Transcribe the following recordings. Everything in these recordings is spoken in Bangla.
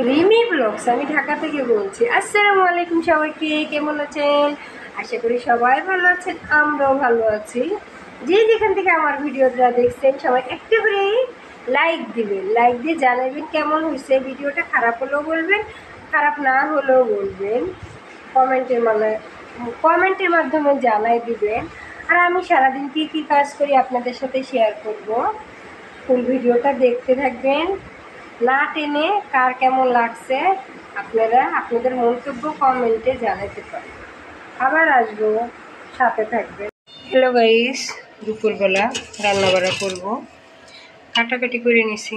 রিমি ব্লগস, আমি ঢাকা থেকে বলছি। আসসালামু আলাইকুম সবাইকে, কেমন আছেন? আশা করি সবাই ভালো আছেন, আমরাও ভালো আছি। যে যেখান থেকে আমার ভিডিওটা দেখছেন সবাই একটু করে লাইক দিবেন, লাইক দিয়ে জানাবেন কেমন হয়েছে ভিডিওটা। খারাপ হলেও বলবেন, খারাপ না হলেও বলবেন, কমেন্টের মাধ্যমে জানাই দিবেন। আর আমি সারাদিন কী কী কাজ করি আপনাদের সাথে শেয়ার করব। ফুল ভিডিওটা দেখতে থাকবেন, না টেনে কার কেমন লাগছে আপনারা আপনাদের মন্তব্য কমেন্টে জানাতে পারেন। আবার আসবো, সাথে থাকবেন। হ্যালো গাইস, দুপুরবেলা রান্নাবাড়া করবো। কাটাকাটি করে নিছি,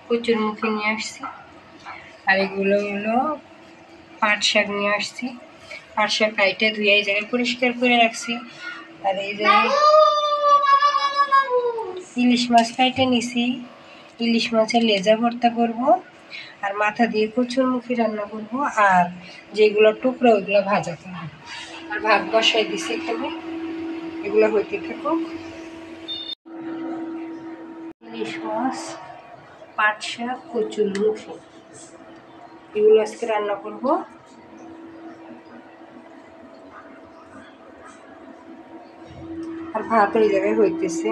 কচুরমুখী নিয়ে আসছি, আর এগুলো হলো পাট শাক নিয়ে আসছি। পাট শাক কাইটে ধুয়ে এই জায়গায় পরিষ্কার করে রাখছি। আর এই জায়গায় ইলিশ মাছ কাইটে নিছি, ইলিশ মাছের লেজা ভর্তা করব, আর মাথা দিয়ে কচুরমুখী রান্না করব, আর যেগুলো টুকরো ওইগুলো ভাজা করব। আর ভাত বসাই দিছি এখানে, এগুলো হইতে থাকুক। ইলিশ মাছ, পাট শাক, কচুরমুখী এগুলো আজকে রান্না করব। আর ভাত ওই জায়গায় হইতেছে।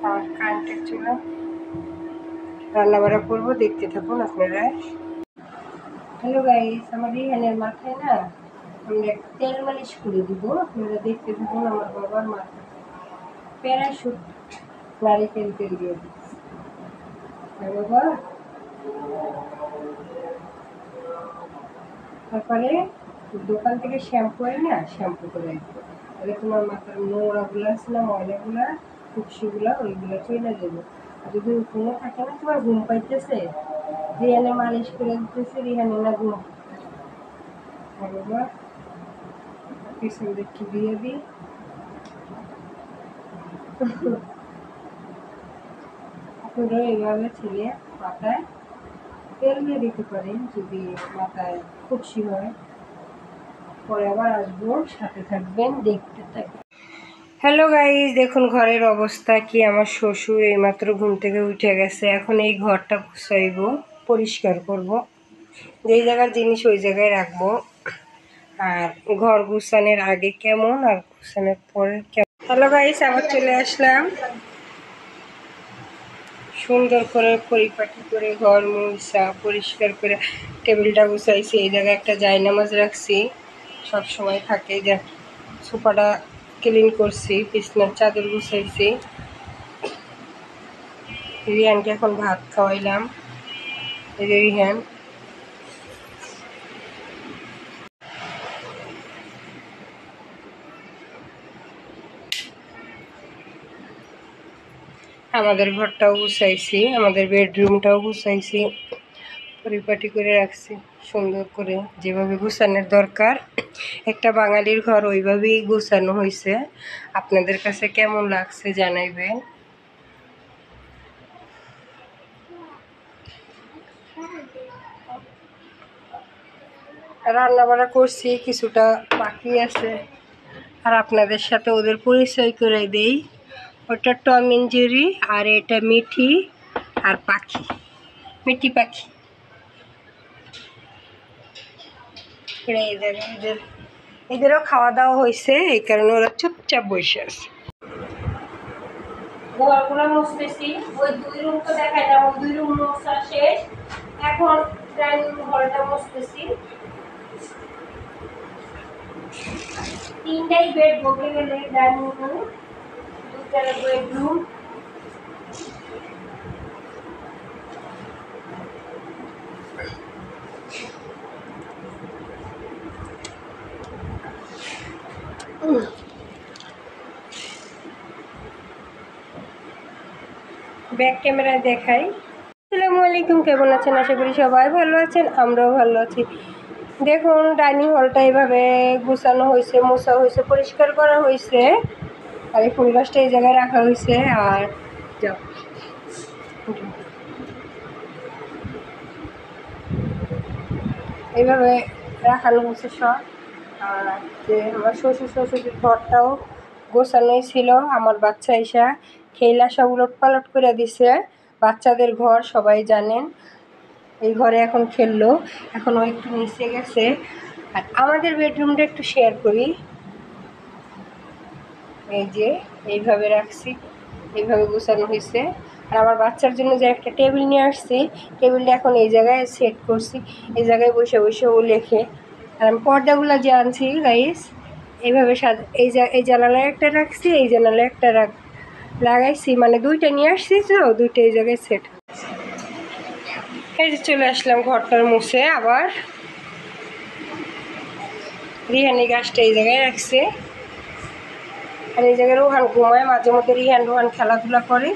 আর কারেন্টের চুলা রান্না বাড়া করবো, দেখতে থাকুন আপনারা। হ্যালো গাইস, আমার রিহানের মাথায় না আমরা একটা তেল মালিশ করে দিব, আপনারা দেখতে থাকুন। আমার বাবার মাথা প্যারাশুট নারিকেল তেল দিয়ে দিচ্ছি। হ্যাঁ বাবা, তারপরে দোকান থেকে শ্যাম্পু হয় না, শ্যাম্পু করে দিবো, তাহলে তোমার মাথার নোংরাগুলো আছে না, ময়লাগুলা, কুপসিগুলা, ওইগুলো চলে যাবে। আর যদি ঘুমো থাকে না, তোমার ঘুম পাইতেছে, রিহানে মালিশ করে দিতেছে, রিহানে না ঘুম। হ্যাঁ বাবা, পিছন একটু দিয়ে দিই। আপনারা এইভাবে ছেলে মাথায় তেল দিয়ে দিতে পারেন যদি মাথায় খুশি হয়। পরে আবার আসবো, সাথে থাকবেন, দেখতে থাকবেন। হ্যালো গাইজ, দেখুন ঘরের অবস্থা কি। আমার শ্বশুর এইমাত্র ঘুম থেকে উঠে গেছে, এখন এই ঘরটা গুছাইব, পরিষ্কার করব, যেই জায়গার জিনিস ওই জায়গায় রাখবো। আর ঘর গুছানোর আগে কেমন আর গুছানোর পরে কেমন। হ্যালো গাইজ, আবার চলে আসলাম। সুন্দর করে পরিপাটি করে ঘর মুছা পরিষ্কার করে টেবিলটা গুছাইছি। এই জায়গায় একটা জায়নামাজ রাখছি, সব সময় থাকে। যে সোফাটা ক্লিন করছি, বিছনার চাদর গুছাইছি। রিহানকে এখন ভাত খাওয়াইলাম। এই যে রিহান, আমাদের ঘরটাও গুছাইছি, আমাদের বেডরুমটাও গুছাইছি, পরিপাটি করে রাখছি সুন্দর করে, যেভাবে গুছানোর দরকার। একটা বাঙালির ঘর ওইভাবেই গুছানো হয়েছে। আপনাদের কাছে কেমন লাগছে জানাইবেন। রান্না বান্না করছি, কিছুটা বাকি আছে, আর আপনাদের সাথে ওদের পরিচয় করে দেই। ওটা টম এন্ড জেরি, আর এটা মিঠি আর পাখি, মিঠি পাখি। এদেরও খাওয়া দাওয়া হয়েছে, এই কারণে ওরা চুপচাপ বসে আছে। ঘরগুলো মুছতেছি, ওই 2 রুম তো দেখাইলাম, ওই 2 রুম মোছা শেষ। এখন ডাইনিং হলটা মুছতেছি। 3টাই বেড বকে গেলে, ডাইনিং রুম, 2টা বেডরুম। ব্যাক ক্যামেরায় দেখাই। আসসালামু আলাইকুম, কেমন আছেন? আশা করি সবাই ভালো আছেন, আমরাও ভালো আছি। দেখুন ডাইনিং হলটা এইভাবে গুছানো হয়েছে, মোছা হয়েছে, পরিষ্কার করা হয়েছে। আর এই ফুল গাছটা এই জায়গায় রাখা হয়েছে। আর যাও, এইভাবে রাখানো হয়েছে সব। আর যে আমার শ্বশুর শ্বশুরের ঘরটাও গোছানোই ছিল। আমার বাচ্চা এসা খেলা সব উলট পালট করে দিছে। বাচ্চাদের ঘর সবাই জানেন, এই ঘরে এখন খেললো, এখন ও একটু নিচে গেছে। আর আমাদের বেডরুমটা একটু শেয়ার করি। এই যে এইভাবে রাখছি, এইভাবে গোছানো হয়েছে। আর আমার বাচ্চার জন্য যে একটা টেবিল নিয়ে আসছি, টেবিলটা এখন এই জায়গায় সেট করছি, এই জায়গায় বসে বসে ও লেখে। আর আমি পর্দাগুলো যে আনছি গাইস, এইভাবে এই জানালায় একটা রাখছি, এই জানালায় একটা লাগাইছি, মানে দুইটা নিয়ে আসছি, তো দুইটা এই জায়গায় সেট। এই যে চলে আসলাম ঘরটার মুছে। আবার রিহানি গাছটা এই জায়গায় রাখছে, আর এই জায়গায় রোহান ঘুমায়, মাঝে মধ্যে রোহান খেলাধুলা করে।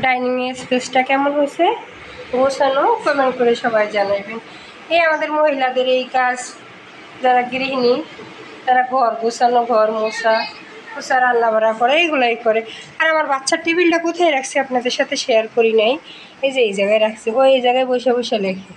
ডাইনিং স্পেসটা কেমন হয়েছে গোছানো কমেন্ট করে সবাই জানাবেন। এই আমাদের মহিলাদের এই কাজ, যারা গৃহিণী তারা ঘর গোছানো, ঘর মোছা রান্না বাড়া করে, এইগুলাই করে। আর আমার বাচ্চার টেবিলটা কোথায় রাখছি আপনাদের সাথে শেয়ার করি নাই, এই যে এই জায়গায় রাখছি, ও এই জায়গায় বসে বসে লেখে।